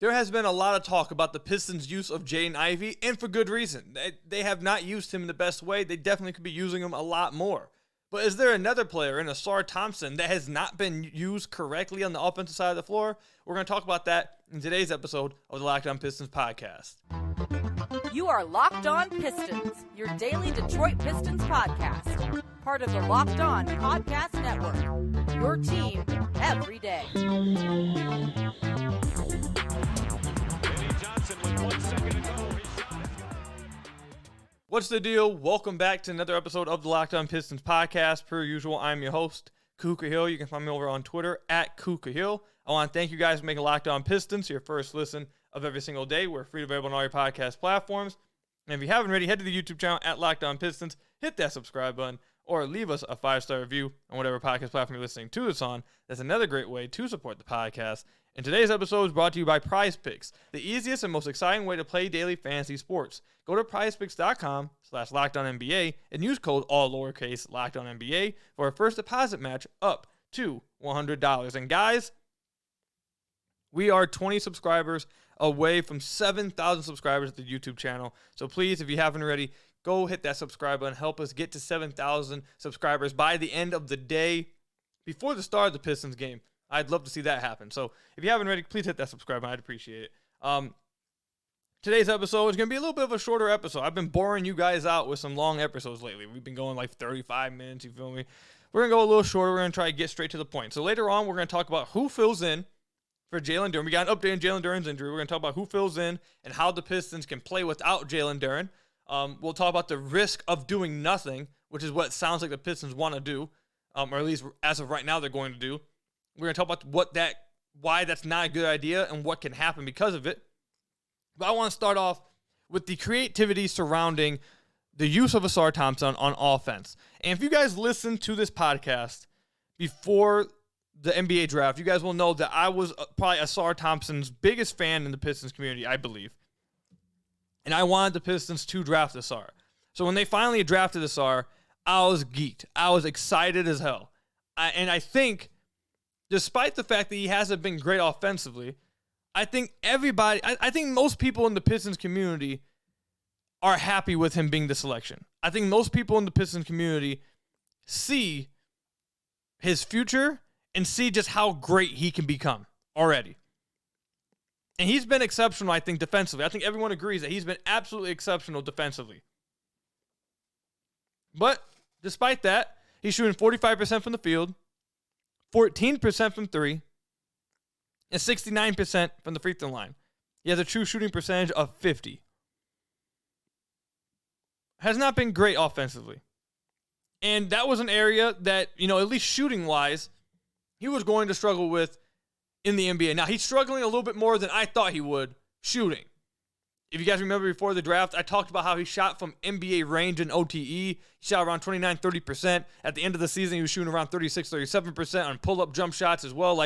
There has been a lot of talk about the Pistons' use of Jaden Ivey, and for good reason. They have not used him in the best way. They definitely could be using him a lot more. But is there another player in Ausar Thompson that has not been used correctly on the offensive side of the floor? We're going to talk about that in today's episode of the Locked On Pistons podcast. You are Locked On Pistons, your daily Detroit Pistons podcast. Part of the Locked On Podcast Network, your team every day. What's the deal? Welcome back to another episode of the Locked On Pistons podcast. Per usual, I'm your host, Kuka Hill. You can find me over on Twitter at Kuka Hill. I want to thank you guys for making Locked On Pistons your first listen of every single day. We're free to available on all your podcast platforms. And if you haven't already, head to the YouTube channel at Locked On Pistons, hit that subscribe button, or leave us a 5-star review on whatever podcast platform you're listening to this on. That's another great way to support the podcast. And today's episode is brought to you by PrizePicks, the easiest and most exciting way to play daily fantasy sports. Go to PrizePicks.com/LockedOnNBA and use code all lowercase LockedOnNBA for a first deposit match up to $100. And guys, we are 20 subscribers away from 7,000 subscribers at the YouTube channel. So please, if you haven't already, go hit that subscribe button. Help us get to 7,000 subscribers by the end of the day before the start of the Pistons game. I'd love to see that happen. So if you haven't already, please hit that subscribe button. I'd appreciate it. Today's episode is going to be a little bit of a shorter episode. I've been boring you guys out with some long episodes lately. We've been going like 35 minutes, you feel me? We're going to go a little shorter. We're going to try to get straight to the point. So later on, we're going to talk about who fills in for Jalen Duren. We got an update on Jalen Duren's injury. We're going to talk about who fills in and how the Pistons can play without Jalen Duren. We'll talk about the risk of doing nothing, which is what it sounds like the Pistons want to do, or at least as of right now they're going to do. We're going to talk about why that's not a good idea and what can happen because of it. But I want to start off with the creativity surrounding the use of Ausar Thompson on offense. And if you guys listen to this podcast before the NBA draft, you guys will know that I was probably Ausar Thompson's biggest fan in the Pistons community, I believe. And I wanted the Pistons to draft Ausar. So when they finally drafted Ausar, I was geeked. I was excited as hell. And I think, despite the fact that he hasn't been great offensively, I think most people in the Pistons community are happy with him being the selection. I think most people in the Pistons community see his future and see just how great he can become already. And he's been exceptional, I think, defensively. I think everyone agrees that he's been absolutely exceptional defensively. But despite that, he's shooting 45% from the field, 14% from three, and 69% from the free throw line. He has a true shooting percentage of 50. Has not been great offensively. And that was an area that, at least shooting-wise, he was going to struggle with in the NBA. Now, he's struggling a little bit more than I thought he would shooting. If you guys remember before the draft, I talked about how he shot from NBA range in OTE. He shot around 29-30%. At the end of the season, he was shooting around 36-37% on pull-up jump shots as well.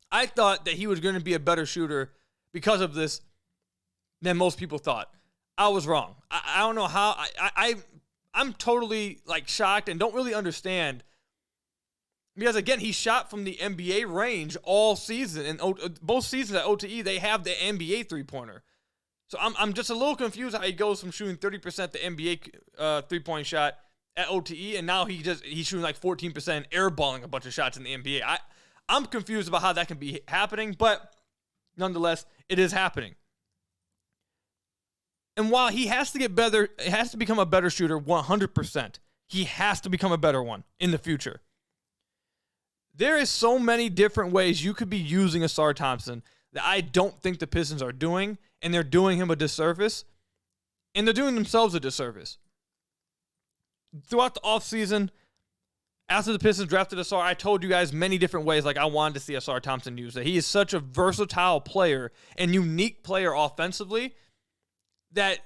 I thought that he was going to be a better shooter because of this than most people thought. I was wrong. I don't know how. I'm totally shocked and don't really understand. Because, again, he shot from the NBA range all season. And both seasons at OTE, they have the NBA three-pointer. So I'm just a little confused how he goes from shooting 30% the NBA three-point shot at OTE, and now he's shooting 14% and airballing a bunch of shots in the NBA. I'm confused about how that can be happening, but nonetheless, it is happening. And while he has to get better, he has to become a better shooter 100%. He has to become a better one in the future. There is so many different ways you could be using Ausar Thompson that I don't think the Pistons are doing, and they're doing him a disservice, and they're doing themselves a disservice. Throughout the offseason, after the Pistons drafted Ausar, I told you guys many different ways I wanted to see Ausar Thompson use. That he is such a versatile player and unique player offensively that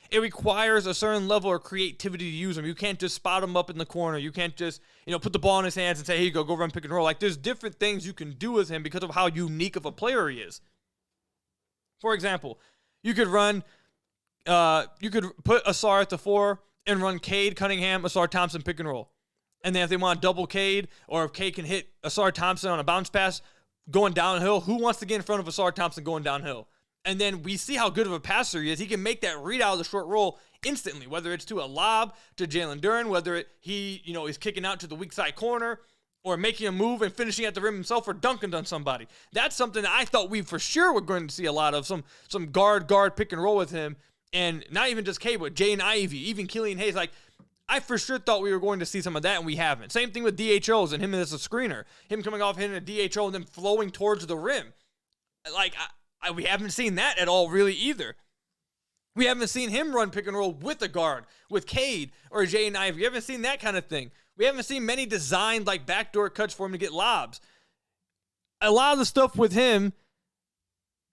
it requires a certain level of creativity to use him. You can't just spot him up in the corner. You can't just, put the ball in his hands and say, hey, you go run pick and roll. There's different things you can do with him because of how unique of a player he is. For example, you could put Ausar at the 4 and run Cade, Cunningham, Ausar Thompson pick and roll. And then if they want to double Cade, or if Cade can hit Ausar Thompson on a bounce pass, going downhill. Who wants to get in front of Ausar Thompson going downhill? And then we see how good of a passer he is. He can make that read out of the short roll instantly, whether it's to a lob to Jalen Duren, whether he is kicking out to the weak side corner or making a move and finishing at the rim himself or dunking on somebody. That's something that I thought we for sure were going to see a lot of, some guard pick and roll with him. And not even just K, but Jaden Ivey, even Killian Hayes. Like, I for sure thought we were going to see some of that, and we haven't. Same thing with DHOs and him as a screener. Him coming off hitting a DHO and then flowing towards the rim. Like, we haven't seen that at all really either. We haven't seen him run pick and roll with a guard, with Cade or Jaden Ivey. We haven't seen that kind of thing. We haven't seen many designed like backdoor cuts for him to get lobs. A lot of the stuff with him,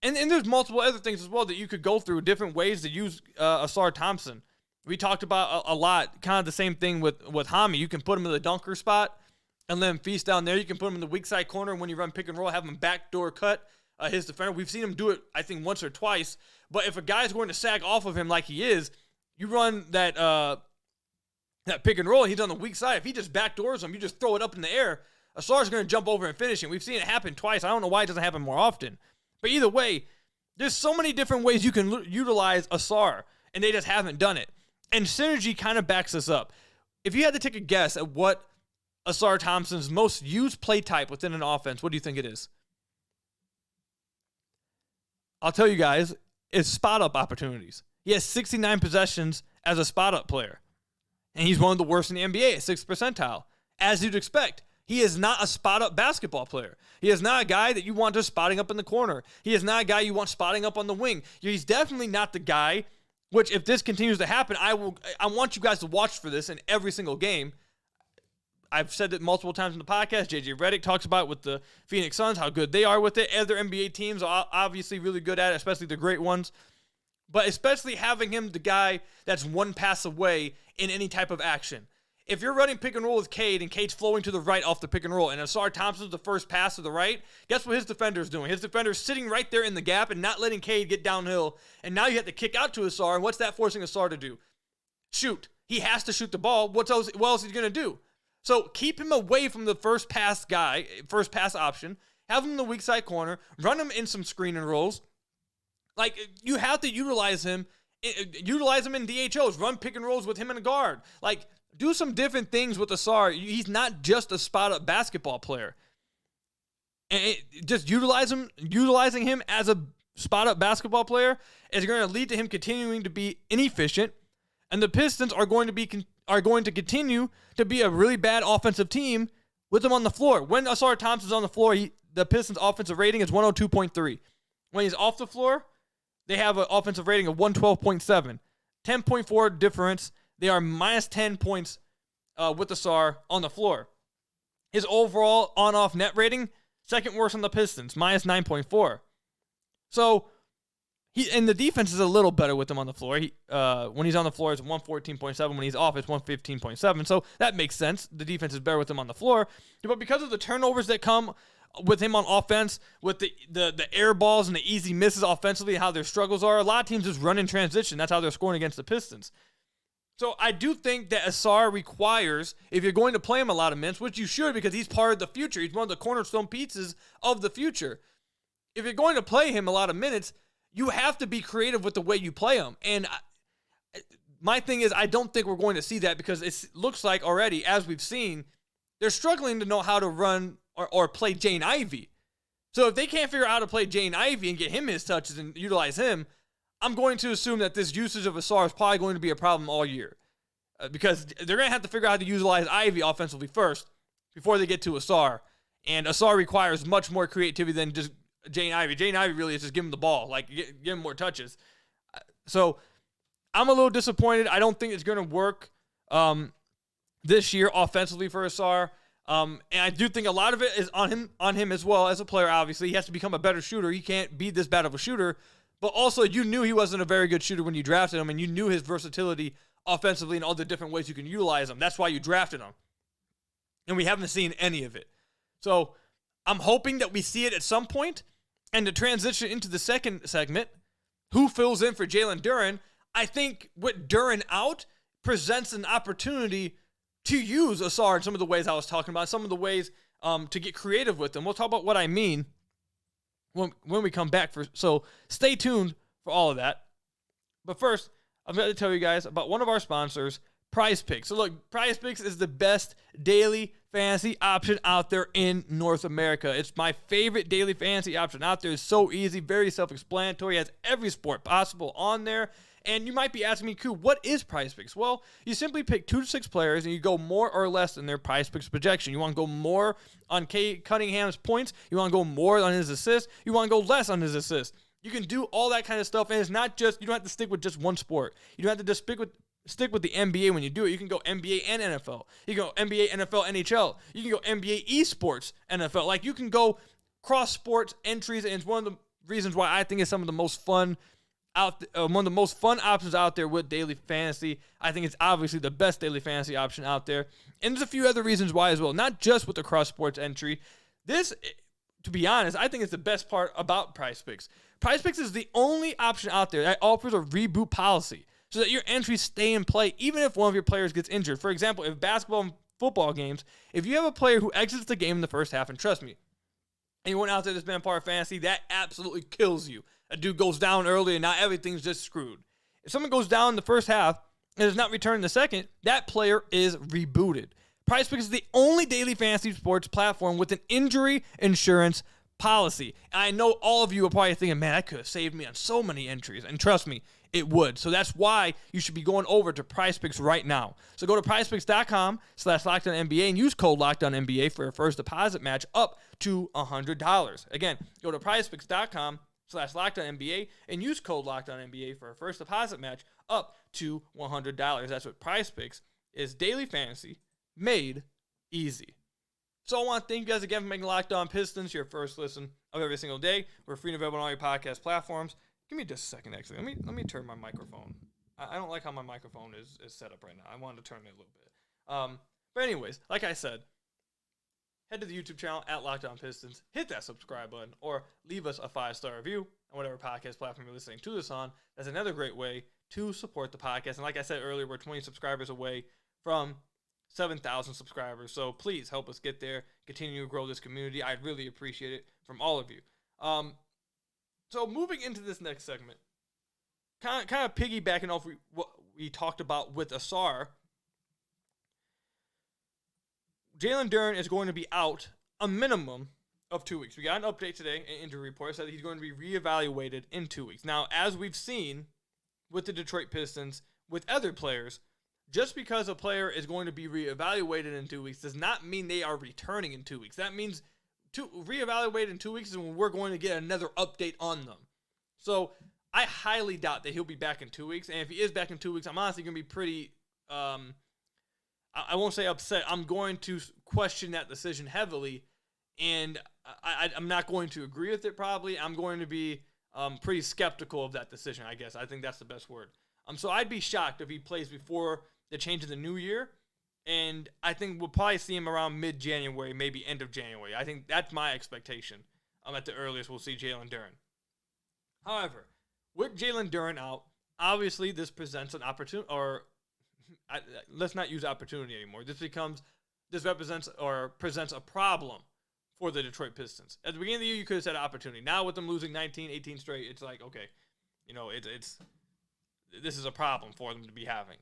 and there's multiple other things as well that you could go through, different ways to use Ausar Thompson. We talked about a lot, kind of the same thing with Hami. You can put him in the dunker spot and let him feast down there. You can put him in the weak side corner, and when you run pick and roll, have him backdoor cut his defender. We've seen him do it, I think, once or twice. But if a guy's going to sag off of him like he is, you run that pick and roll, and he's on the weak side. If he just backdoors him, you just throw it up in the air, Ausar's going to jump over and finish him. We've seen it happen twice. I don't know why it doesn't happen more often. But either way, there's so many different ways you can utilize Ausar, and they just haven't done it. And Synergy kind of backs this up. If you had to take a guess at what Ausar Thompson's most used play type within an offense, what do you think it is? I'll tell you guys, it's spot-up opportunities. He has 69 possessions as a spot-up player. And he's one of the worst in the NBA at 6th percentile. As you'd expect, he is not a spot-up basketball player. He is not a guy that you want just spotting up in the corner. He is not a guy you want spotting up on the wing. He's definitely not the guy, which if this continues to happen, I want you guys to watch for this in every single game. I've said it multiple times in the podcast. JJ Redick talks about it with the Phoenix Suns, how good they are with it. Other NBA teams are obviously really good at it, especially the great ones. But especially having him the guy that's one pass away in any type of action. If you're running pick and roll with Cade and Cade's flowing to the right off the pick and roll and Ausar Thompson's the first pass to the right, guess what his defender's doing? His defender's sitting right there in the gap and not letting Cade get downhill. And now you have to kick out to Ausar. And what's that forcing Ausar to do? Shoot. He has to shoot the ball. What else is he going to do? So keep him away from the first pass option. Have him in the weak side corner. Run him in some screen and rolls. Like, you have to utilize him in DHOs. Run pick and rolls with him and a guard. Like, do some different things with Ausar. He's not just a spot-up basketball player. And just utilizing him as a spot-up basketball player is going to lead to him continuing to be inefficient. And the Pistons are going to continue to be a really bad offensive team with him on the floor. When Ausar Thompson's on the floor, the Pistons' offensive rating is 102.3. When he's off the floor, they have an offensive rating of 112.7. 10.4 difference. They are minus 10 points with Ausar on the floor. His overall on-off net rating, second worst on the Pistons, minus 9.4. So, and the defense is a little better with him on the floor. When he's on the floor, it's 114.7. When he's off, it's 115.7. So that makes sense. The defense is better with him on the floor. But because of the turnovers that come with him on offense, with the air balls and the easy misses offensively, how their struggles are, a lot of teams just run in transition. That's how they're scoring against the Pistons. So I do think that Ausar requires, if you're going to play him a lot of minutes, which you should because he's part of the future. He's one of the cornerstone pieces of the future. If you're going to play him a lot of minutes, you have to be creative with the way you play him. And my thing is, I don't think we're going to see that because it looks like already, as we've seen, they're struggling to know how to run or play Jaden Ivey. So if they can't figure out how to play Jaden Ivey and get him his touches and utilize him, I'm going to assume that this usage of Ausar is probably going to be a problem all year. Because they're going to have to figure out how to utilize Ivey offensively first before they get to Ausar. And Ausar requires much more creativity than just Jaden Ivey. Jaden Ivey really is just give him the ball, like give him more touches. So I'm a little disappointed. I don't think it's going to work this year offensively for Ausar. And I do think a lot of it is on him as well as a player. Obviously, he has to become a better shooter. He can't be this bad of a shooter. But also, you knew he wasn't a very good shooter when you drafted him, and you knew his versatility offensively and all the different ways you can utilize him. That's why you drafted him. And we haven't seen any of it. So I'm hoping that we see it at some point. And to transition into the second segment, who fills in for Jalen Duren, I think with Duren out presents an opportunity to use Ausar in some of the ways I was talking about, some of the ways to get creative with him. We'll talk about what I mean when we come back. So stay tuned for all of that. But first, I'm going to tell you guys about one of our sponsors, PrizePicks. So look, PrizePicks is the best daily fantasy option out there in North America. It's my favorite daily fantasy option out there. It's so easy, very self-explanatory, has every sport possible on there. And you might be asking me, Koo, what is PrizePicks? Well, you simply pick 2 to 6 players and you go more or less in their PrizePicks projection. You want to go more on Cade Cunningham's points. You want to go more on his assists. You want to go less on his assists. You can do all that kind of stuff, and it's not just, you don't have to stick with just one sport. You don't have to just stick with the NBA when you do it. You can go NBA and NFL. You can go NBA, NFL, NHL. You can go NBA esports, NFL. Like, you can go cross-sports entries, and it's one of the reasons why I think it's some of the most fun one of the most fun options out there with daily fantasy. I think it's obviously the best daily fantasy option out there. And there's a few other reasons why as well, not just with the cross-sports entry. This, to be honest, I think it's the best part about PrizePicks. PrizePicks is the only option out there that offers a reboot policy so that your entries stay in play even if one of your players gets injured. For example, if basketball and football games, if you have a player who exits the game in the first half, and trust me, anyone out there that's been a part of fantasy, that absolutely kills you. A dude goes down early and now everything's just screwed. If someone goes down in the first half and is not returned in the second, that player is rebooted. PrizePicks is the only daily fantasy sports platform with an injury insurance policy. And I know all of you are probably thinking, man, that could have saved me on so many entries. And trust me, it would. So that's why you should be going over to PrizePicks right now. So go to PrizePicks.com/LockedOnNBA and use code LockedOnNBA for your first deposit match up to $100. Again, go to PrizePicks.com/LockedOnNBA and use code LockedOnNBA for a first deposit match up to $100. That's what PrizePicks is. Daily fantasy made easy. So I want to thank you guys again for making Locked On Pistons your first listen of every single day. We're free and available on all your podcast platforms. Give me just a second, actually. Let me turn my microphone. I don't like how my microphone is set up right now. I wanted to turn it a little bit. But anyways, like I said, head to the YouTube channel at Locked On Pistons. Hit that subscribe button or leave us a 5-star review on whatever podcast platform you're listening to this on. That's another great way to support the podcast. And like I said earlier, we're 20 subscribers away from 7,000 subscribers. So please help us get there. Continue to grow this community. I'd really appreciate it from all of you. So moving into this next segment, kind of piggybacking off what we talked about with Ausar, Jaylen Duren is going to be out a minimum of 2 weeks. We got an update today, an injury report said that he's going to be reevaluated in 2 weeks. Now, as we've seen with the Detroit Pistons, with other players, just because a player is going to be reevaluated in 2 weeks does not mean they are returning in 2 weeks. That means reevaluate in 2 weeks is when we're going to get another update on them. So I highly doubt that he'll be back in 2 weeks. And if he is back in 2 weeks, I'm honestly going to be pretty, I won't say upset. I'm going to question that decision heavily. And I'm not going to agree with it probably. I'm going to be pretty skeptical of that decision, I guess. I think that's the best word. So I'd be shocked if he plays before the change of the new year. And I think we'll probably see him around mid-January, maybe end of January. I think that's my expectation. At the earliest, we'll see Jaylen Duren. However, with Jaylen Duren out, obviously this presents an opportunity, let's not use opportunity anymore. This represents or presents a problem for the Detroit Pistons. At the beginning of the year, you could have said opportunity. Now with them losing 19, 18 straight, it's like, okay, this is a problem for them to be having.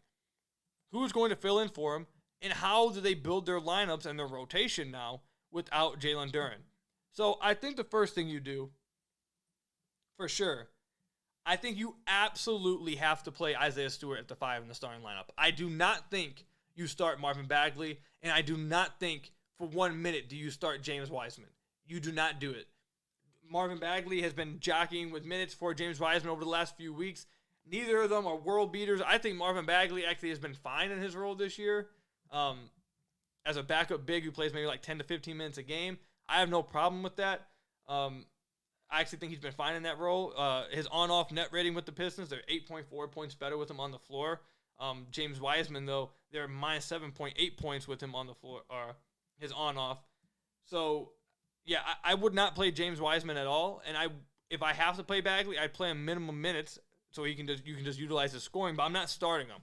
Who's going to fill in for him? And how do they build their lineups and their rotation now without Jaylen Duren? So I think the first thing you do, for sure, I think you absolutely have to play Isaiah Stewart at the 5 in the starting lineup. I do not think you start Marvin Bagley, and I do not think for 1 minute do you start James Wiseman. You do not do it. Marvin Bagley has been jockeying with minutes for James Wiseman over the last few weeks. Neither of them are world beaters. I think Marvin Bagley actually has been fine in his role this year. As a backup big who plays maybe like 10 to 15 minutes a game, I have no problem with that. I actually think he's been fine in that role. His on-off net rating with the Pistons, they're 8.4 points better with him on the floor. James Wiseman, though, they're minus 7.8 points with him on the floor, or his on-off. So, yeah, I would not play James Wiseman at all. And if I have to play Bagley, I'd play him minimum minutes so you can just utilize his scoring, but I'm not starting him.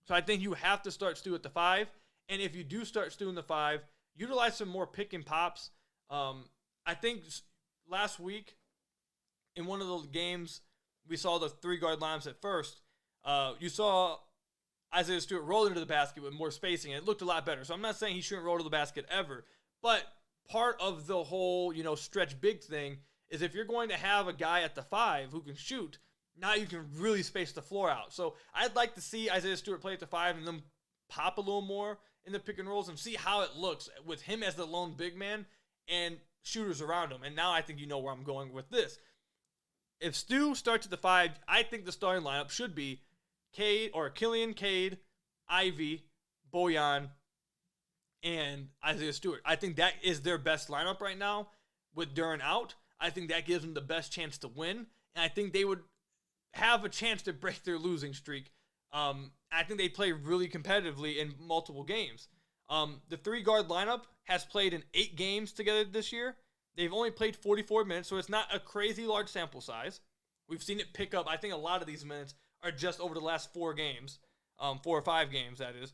So I think you have to start Stu at the 5. And if you do start Stu in the 5, utilize some more pick and pops. I think last week in one of the games, we saw the 3-guard lineups at first. You saw Isaiah Stewart roll into the basket with more spacing, and it looked a lot better. So I'm not saying he shouldn't roll to the basket ever, but part of the whole, stretch big thing is if you're going to have a guy at the 5 who can shoot, now you can really space the floor out. So I'd like to see Isaiah Stewart play at the 5 and then pop a little more in the pick and rolls and see how it looks with him as the lone big man and shooters around him. And now I think you know where I'm going with this. If Stu starts at the 5, I think the starting lineup should be Killian, Cade, Ivy, Bojan, and Isaiah Stewart. I think that is their best lineup right now with Duren out. I think that gives them the best chance to win, and I think they would have a chance to break their losing streak. I think they play really competitively in multiple games. The 3-guard lineup has played in 8 games together this year. They've only played 44 minutes, so it's not a crazy large sample size. We've seen it pick up. I think a lot of these minutes are just over the last 4 games, 4 or 5 games, that is.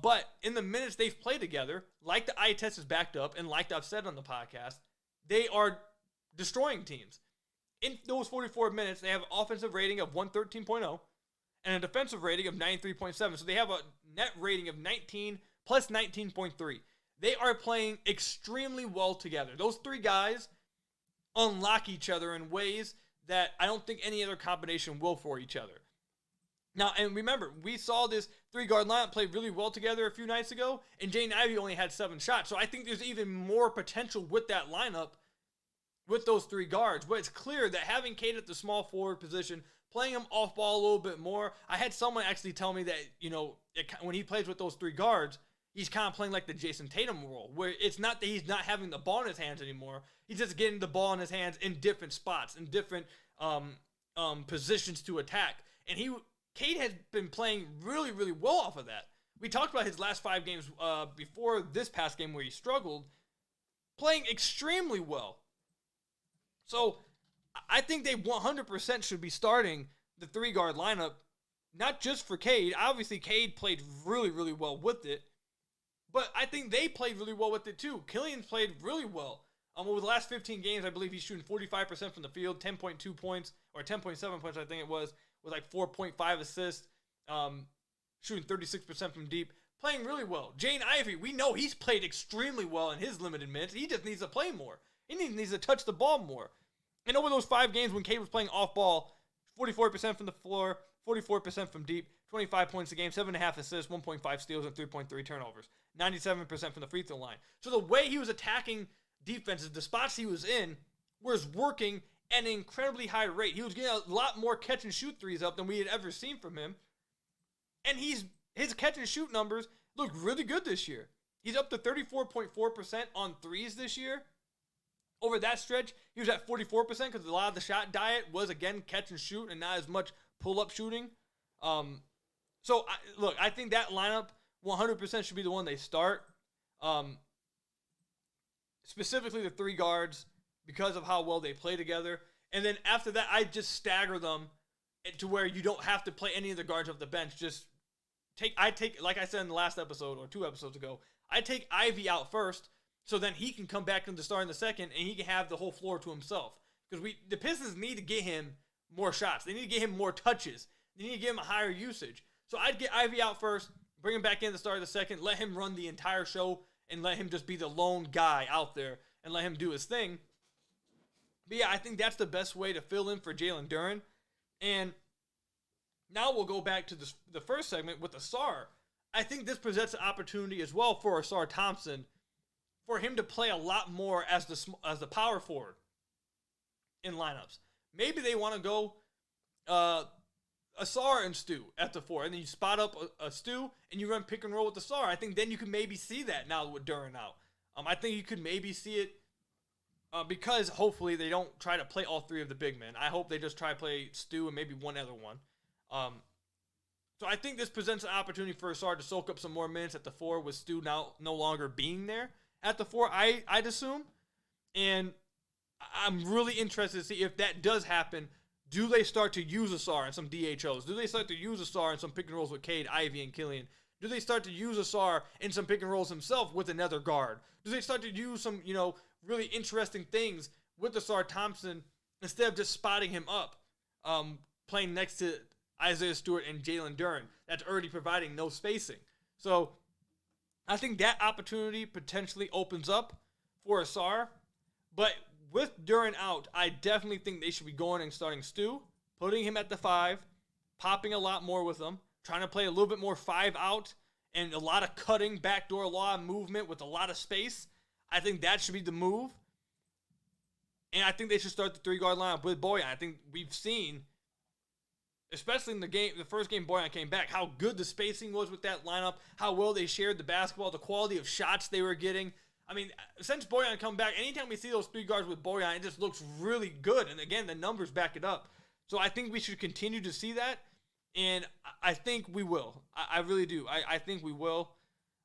But in the minutes they've played together, like the eye test is backed up, and like I've said on the podcast, they are destroying teams. In those 44 minutes, they have an offensive rating of 113.0 and a defensive rating of 93.7. So they have a net rating of 19 plus 19.3. They are playing extremely well together. Those 3 guys unlock each other in ways that I don't think any other combination will for each other. Now, and remember, we saw this 3-guard lineup play really well together a few nights ago, and Jaden Ivey only had 7 shots. So I think there's even more potential with that lineup with those 3 guards. But it's clear that having Cade at the small forward position, playing him off ball a little bit more. I had someone actually tell me that, when he plays with those 3 guards, he's kind of playing like the Jason Tatum role, where it's not that he's not having the ball in his hands anymore. He's just getting the ball in his hands in different spots, in different positions to attack. And Cade has been playing really, really well off of that. We talked about his last 5 games before this past game where he struggled, playing extremely well. So I think they 100% should be starting the 3-guard lineup, not just for Cade. Obviously, Cade played really, really well with it, but I think they played really well with it too. Killian's played really well. Over the last 15 games, I believe he's shooting 45% from the field, 10.2 points, or 10.7 points, I think it was, with like 4.5 assists, shooting 36% from deep, playing really well. Jaden Ivey, we know he's played extremely well in his limited minutes. He just needs to play more. He needs to touch the ball more. And over those 5 games when Cade was playing off ball, 44% from the floor, 44% from deep, 25 points a game, 7.5 assists, 1.5 steals, and 3.3 turnovers. 97% from the free throw line. So the way he was attacking defenses, the spots he was in, was working at an incredibly high rate. He was getting a lot more catch and shoot threes up than we had ever seen from him. And his catch and shoot numbers look really good this year. He's up to 34.4% on threes this year. Over that stretch, he was at 44% because a lot of the shot diet was, again, catch and shoot and not as much pull-up shooting. I think that lineup 100% should be the one they start. Specifically the 3 guards because of how well they play together. And then after that, I just stagger them to where you don't have to play any of the guards off the bench. I take, like I said in the last episode or 2 episodes ago, I take Ivy out first. So then he can come back into start in the second, and he can have the whole floor to himself. Because the Pistons need to get him more shots. They need to get him more touches. They need to get him a higher usage. So I'd get Ivy out first, bring him back in the start of the second, let him run the entire show, and let him just be the lone guy out there, and let him do his thing. But yeah, I think that's the best way to fill in for Jalen Duren. And now we'll go back to the first segment with Ausar. I think this presents an opportunity as well for Ausar Thompson, for him to play a lot more as the power forward in lineups. Maybe they want to go Ausar and Stu at the 4, and then you spot up a Stu and you run pick and roll with Ausar. I think then you can maybe see that now with Duren out. I think you could maybe see it because hopefully they don't try to play all 3 of the big men. I hope they just try to play Stu and maybe one other one. So I think this presents an opportunity for Ausar to soak up some more minutes at the 4 with Stu now no longer being there at the 4, I'd assume. And I'm really interested to see if that does happen. Do they start to use Ausar in some DHOs? Do they start to use Ausar in some pick and rolls with Cade, Ivy, and Killian? Do they start to use Ausar in some pick and rolls himself with another guard? Do they start to use some, really interesting things with Ausar Thompson instead of just spotting him up, playing next to Isaiah Stewart and Jalen Duren, that's already providing no spacing. So I think that opportunity potentially opens up for Ausar. But with Duren out, I definitely think they should be going and starting Stu, putting him at the 5, popping a lot more with him, trying to play a little bit more 5 out, and a lot of cutting, backdoor law movement with a lot of space. I think that should be the move. And I think they should start the 3-guard lineup with Bojan. I think we've seen, especially in the first game Bojan came back, how good the spacing was with that lineup, how well they shared the basketball, the quality of shots they were getting. I mean, since Bojan come back, anytime we see those 3 guards with Bojan, it just looks really good. And again, the numbers back it up. So I think we should continue to see that. And I think we will. I really do. I think we will.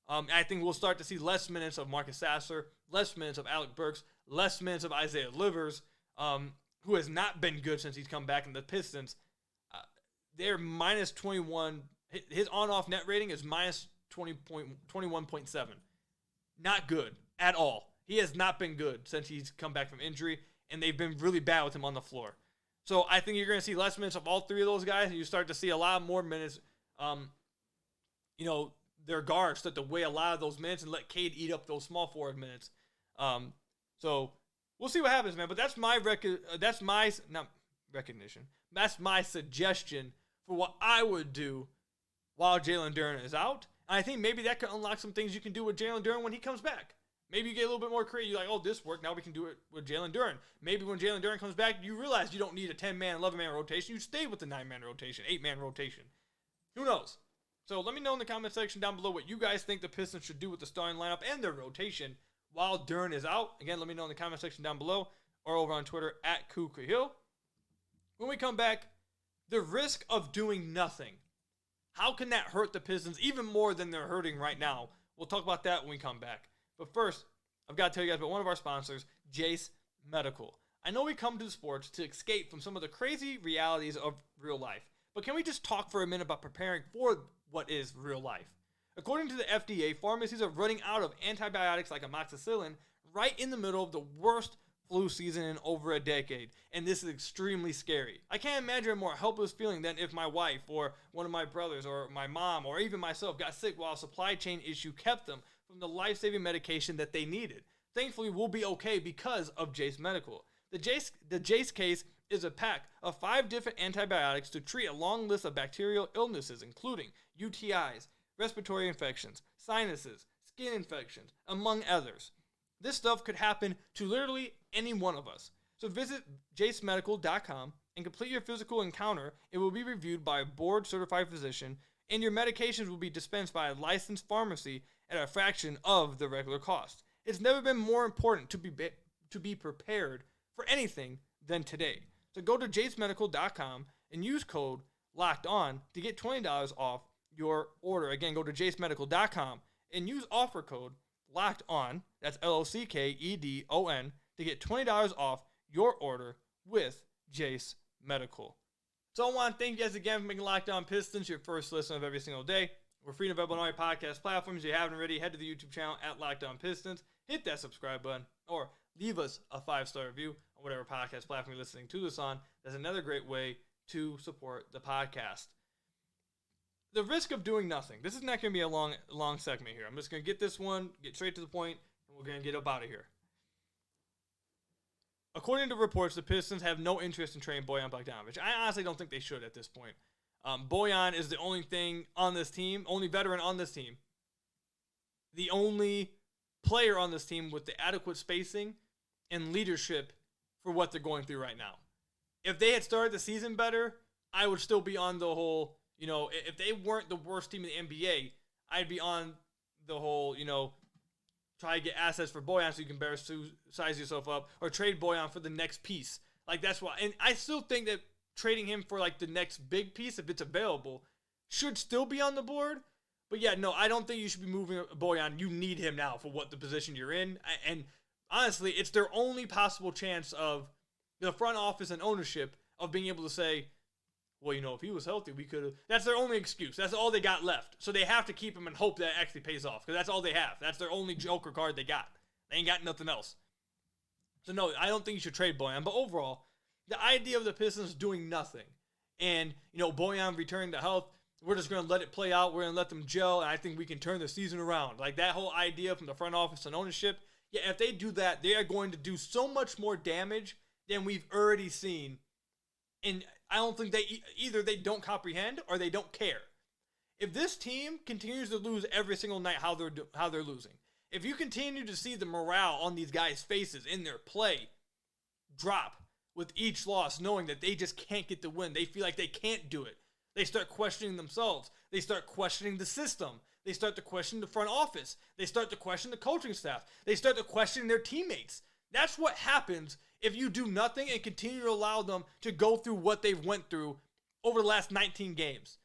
I think we'll start to see less minutes of Marcus Sasser, less minutes of Alec Burks, less minutes of Isaiah Livers, who has not been good since he's come back in the Pistons. They're minus 21. His on-off net rating is minus 21.7. Not good at all. He has not been good since he's come back from injury, and they've been really bad with him on the floor. So I think you're going to see less minutes of all 3 of those guys, and you start to see a lot more minutes. Their guards start to weigh a lot of those minutes and let Cade eat up those small forward minutes. So we'll see what happens, man. But that's my That's my suggestion for what I would do while Jalen Duren is out. And I think maybe that could unlock some things you can do with Jalen Duren when he comes back. Maybe you get a little bit more creative. You're like, oh, this worked. Now we can do it with Jalen Duren. Maybe when Jalen Duren comes back, you realize you don't need a 10-man, 11-man rotation. You stay with the 9-man rotation, 8-man rotation. Who knows? So let me know in the comment section down below what you guys think the Pistons should do with the starting lineup and their rotation while Duren is out. Again, let me know in the comment section down below or over on Twitter at @KukaHill. When we come back, the risk of doing nothing. How can that hurt the Pistons even more than they're hurting right now? We'll talk about that when we come back. But first, I've got to tell you guys about one of our sponsors, Jase Medical. I know we come to sports to escape from some of the crazy realities of real life, but can we just talk for a minute about preparing for what is real life? According to the FDA, pharmacies are running out of antibiotics like amoxicillin right in the middle of the worst flu season in over a decade, and this is extremely scary. I can't imagine a more helpless feeling than if my wife or one of my brothers or my mom or even myself got sick while a supply chain issue kept them from the life-saving medication that they needed. Thankfully, we'll be okay because of Jase Medical. The Jase case is a pack of 5 different antibiotics to treat a long list of bacterial illnesses, including UTIs, respiratory infections, sinuses, skin infections, among others. This stuff could happen to literally any one of us. So visit jasemedical.com and complete your physical encounter. It will be reviewed by a board-certified physician, and your medications will be dispensed by a licensed pharmacy at a fraction of the regular cost. It's never been more important to be prepared for anything than today. So go to jasemedical.com and use code LOCKEDON to get $20 off your order. Again, go to jasemedical.com and use offer code LOCKEDON, that's LOCKEDON, to get $20 off your order with Jase Medical. So I want to thank you guys again for making Locked On Pistons your first listen of every single day. We're free and available on all your podcast platforms. If you haven't already, head to the YouTube channel at Locked On Pistons. Hit that subscribe button or leave us a 5-star review on whatever podcast platform you're listening to this on. That's another great way to support the podcast. The risk of doing nothing. This is not going to be a long segment here. I'm just going to get this one, get straight to the point, and we're going to get up out of here. According to reports, the Pistons have no interest in trading Bojan Bogdanovic. I honestly don't think they should at this point. Bojan is the only thing on this team, only veteran on this team, the only player on this team with the adequate spacing and leadership for what they're going through right now. If they had started the season better, I would still be on the whole, if they weren't the worst team in the NBA, I'd be on the whole, try to get assets for Bojan so you can better size yourself up, or trade Bojan for the next piece. Like, that's why. And I still think that trading him for, the next big piece, if it's available, should still be on the board. But, yeah, no, I don't think you should be moving Bojan. You need him now for what the position you're in. And, honestly, it's their only possible chance of the front office and ownership of being able to say, well, if he was healthy, we could have. That's their only excuse. That's all they got left. So they have to keep him and hope that it actually pays off, because that's all they have. That's their only joker card they got. They ain't got nothing else. So, no, I don't think you should trade Bojan. But overall, The idea of the Pistons doing nothing and, Bojan returning to health, we're just going to let it play out. We're going to let them gel, and I think we can turn the season around. Like, that whole idea from the front office and ownership, yeah, if they do that, they are going to do so much more damage than we've already seen. And I don't think either they don't comprehend or they don't care. If this team continues to lose every single night how they're losing, if you continue to see the morale on these guys' faces in their play drop with each loss, knowing that they just can't get the win, they feel like they can't do it. They start questioning themselves. They start questioning the system. They start to question the front office. They start to question the coaching staff. They start to question their teammates. That's what happens if you do nothing and continue to allow them to go through what they've went through over the last 19 games.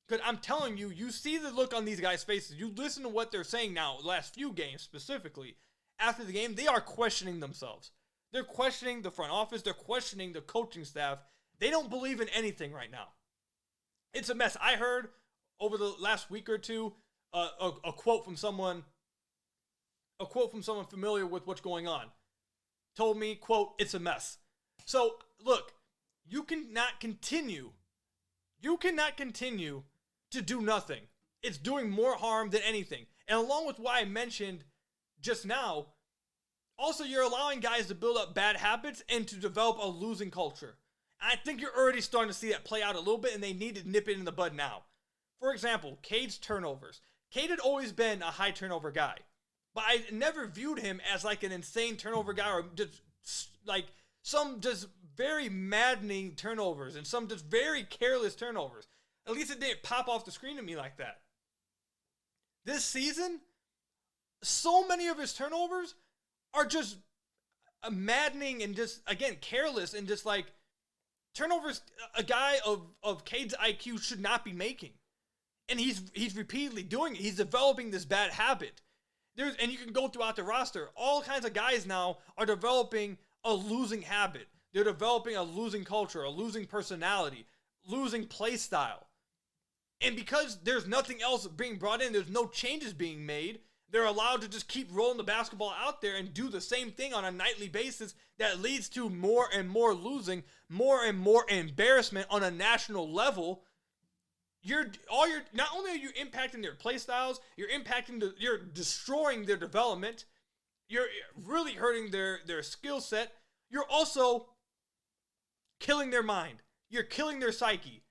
Because I'm telling you, you see the look on these guys' faces. You listen to what they're saying now, the last few games specifically. After the game, they are questioning themselves. They're questioning the front office. They're questioning the coaching staff. They don't believe in anything right now. It's a mess. I heard over the last week or two a quote from someone familiar with what's going on. Told me, quote, "It's a mess." So, look, you cannot continue to do nothing. It's doing more harm than anything. And along with what I mentioned just now, also you're allowing guys to build up bad habits and to develop a losing culture. I think you're already starting to see that play out a little bit, and they need to nip it in the bud now. For example, Cade's turnovers. Cade had always been a high turnover guy, but I never viewed him as like an insane turnover guy or just like some just very maddening turnovers and some just very careless turnovers. At least it didn't pop off the screen to me like that. This season, so many of his turnovers are just maddening and just, again, careless and just like, turnovers a guy of Cade's IQ should not be making. And he's repeatedly doing it. He's developing this bad habit. And you can go throughout the roster. All kinds of guys now are developing a losing habit. They're developing a losing culture, a losing personality, losing play style. And because there's nothing else being brought in, there's no changes being made, they're allowed to just keep rolling the basketball out there and do the same thing on a nightly basis that leads to more and more losing, more and more embarrassment on a national level. Not only are you impacting their play styles, you're destroying their development, you're really hurting their skill set, you're also killing their mind. You're killing their psyche.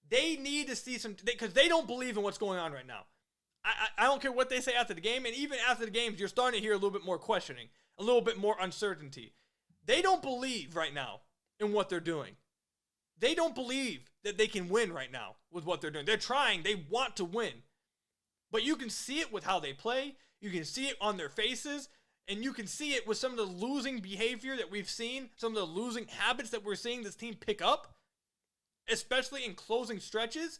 They need to see because they don't believe in what's going on right now. I don't care what they say after the game, and even after the games, you're starting to hear a little bit more questioning, a little bit more uncertainty. They don't believe right now in what they're doing. They don't believe that they can win right now with what they're doing. They're trying. They want to win. But you can see it with how they play. You can see it on their faces. And you can see it with some of the losing behavior that we've seen, some of the losing habits that we're seeing this team pick up, especially in closing stretches.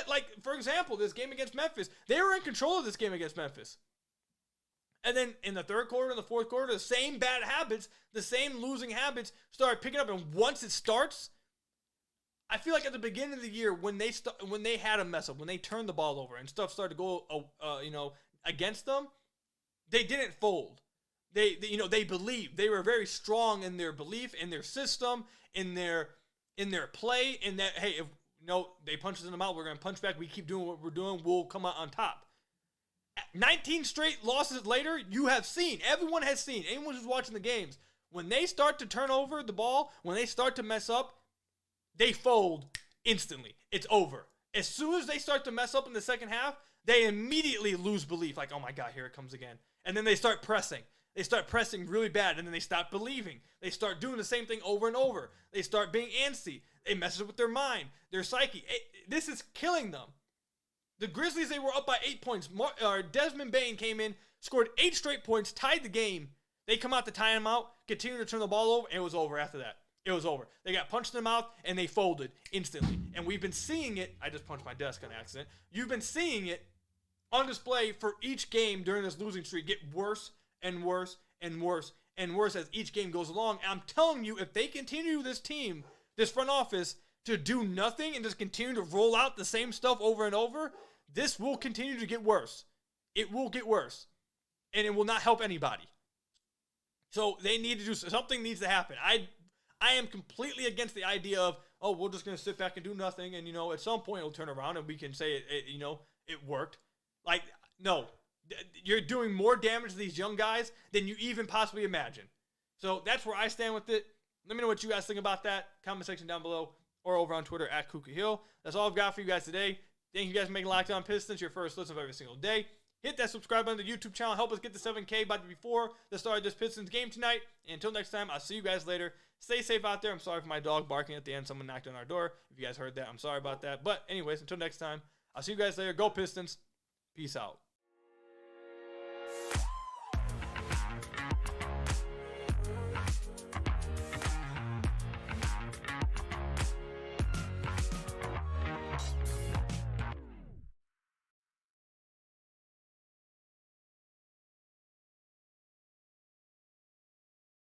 Like, for example, this game against Memphis, they were in control of this game against Memphis. And then in the third quarter and the fourth quarter, the same bad habits, the same losing habits started picking up. And once it starts, I feel like at the beginning of the year when they had a mess up, when they turned the ball over and stuff started to go, against them, they didn't fold. They believed. They were very strong in their belief, in their system, in their play, in that, hey, if they punch us in the mouth, we're going to punch back. We keep doing what we're doing. We'll come out on top. 19 straight losses later, you have seen, everyone has seen, anyone who's watching the games, when they start to turn over the ball, when they start to mess up, they fold instantly. It's over. As soon as they start to mess up in the second half, they immediately lose belief. Like, oh my God, here it comes again. And then they start pressing. They start pressing really bad, and then they stop believing. They start doing the same thing over and over. They start being antsy. It messes with their mind, their psyche. This is killing them. The Grizzlies, they were up by 8 points. Desmond Bane came in, scored 8 straight points, tied the game. They come out to tie him out, continue to turn the ball over, and it was over after that. It was over. They got punched in the mouth, and they folded instantly. And we've been seeing it. I just punched my desk on accident. You've been seeing it on display for each game during this losing streak get worse and worse and worse and worse as each game goes along. And I'm telling you, if they continue this team, this front office, to do nothing and just continue to roll out the same stuff over and over, this will continue to get worse. It will get worse. And it will not help anybody. So they need to do something needs to happen. I am completely against the idea of, oh, we're just going to sit back and do nothing. And, at some point it'll turn around and we can say, it worked. Like, no. You're doing more damage to these young guys than you even possibly imagine. So that's where I stand with it. Let me know what you guys think about that. Comment section down below or over on Twitter at Kuka Hill. That's all I've got for you guys today. Thank you guys for making Locked On Pistons your first listen of every single day. Hit that subscribe button to the YouTube channel. Help us get to 7K before the start of this Pistons game tonight. And until next time, I'll see you guys later. Stay safe out there. I'm sorry for my dog barking at the end. Someone knocked on our door. If you guys heard that, I'm sorry about that. But anyways, until next time, I'll see you guys later. Go Pistons. Peace out.